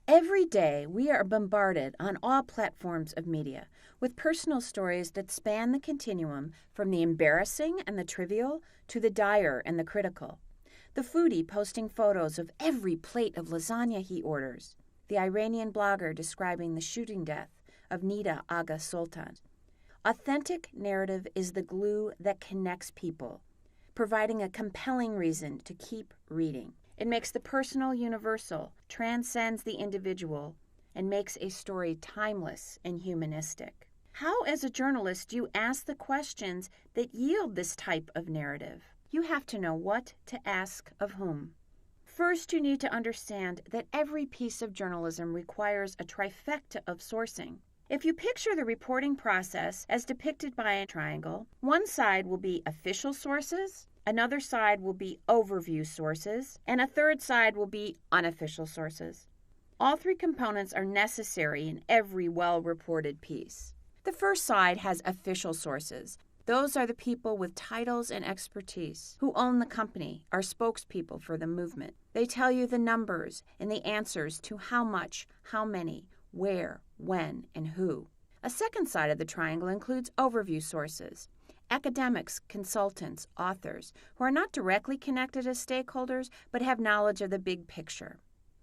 Every day, we are bombarded on all platforms of media with personal stories that span the continuum from the embarrassing and the trivial to the dire and the critical. The foodie posting photos of every plate of lasagna he orders. The Iranian blogger describing the shooting death of Nida Aga Sultan. Authentic narrative is the glue that connects people, providing a compelling reason to keep reading. It makes the personal universal, transcends the individual, and makes a story timeless and humanistic. How, as a journalist, do you ask the questions that yield this type of narrative? You have to know what to ask of whom. First, you need to understand that every piece of journalism requires a trifecta of sourcing. If you picture the reporting process as depicted by a triangle, one side will be official sources, another side will be overview sources, and a third side will be unofficial sources. All three components are necessary in every well-reported piece. The first side has official sources. Those are the people with titles and expertise who own the company, are spokespeople for the movement. They tell you the numbers and the answers to how much, how many, where, when, and who. A second side of the triangle includes overview sources. Academics, consultants, authors, who are not directly connected as stakeholders but have knowledge of the big picture.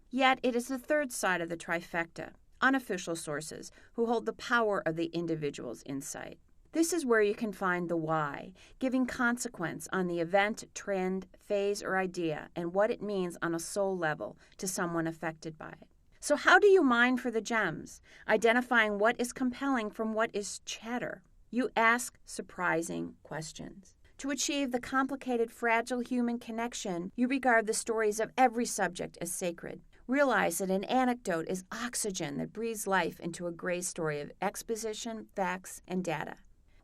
Yet it is the third side of the trifecta, unofficial sources, who hold the power of the individual's insight. This is where you can find the why, giving consequence on the event, trend, phase, or idea, and what it means on a soul level to someone affected by it. So how do you mine for the gems, identifying what is compelling from what is chatter? You ask surprising questions. To achieve the complicated, fragile human connection, you regard the stories of every subject as sacred. Realize that an anecdote is oxygen that breathes life into a gray story of exposition, facts, and data.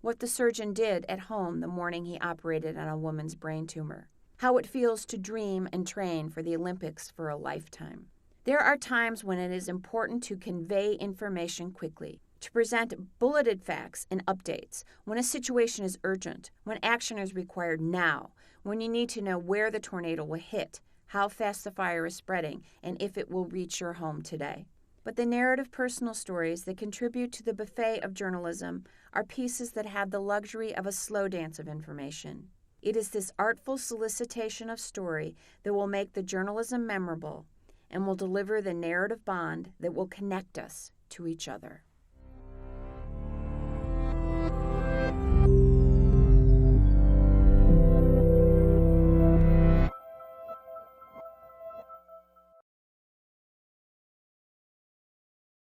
What the surgeon did at home the morning he operated on a woman's brain tumor. How it feels to dream and train for the Olympics for a lifetime. There are times when it is important to convey information quickly, to present bulleted facts and updates, when a situation is urgent, when action is required now, when you need to know where the tornado will hit, how fast the fire is spreading, and if it will reach your home today. But the narrative personal stories that contribute to the buffet of journalism are pieces that have the luxury of a slow dance of information. It is this artful solicitation of story that will make the journalism memorable and will deliver the narrative bond that will connect us to each other.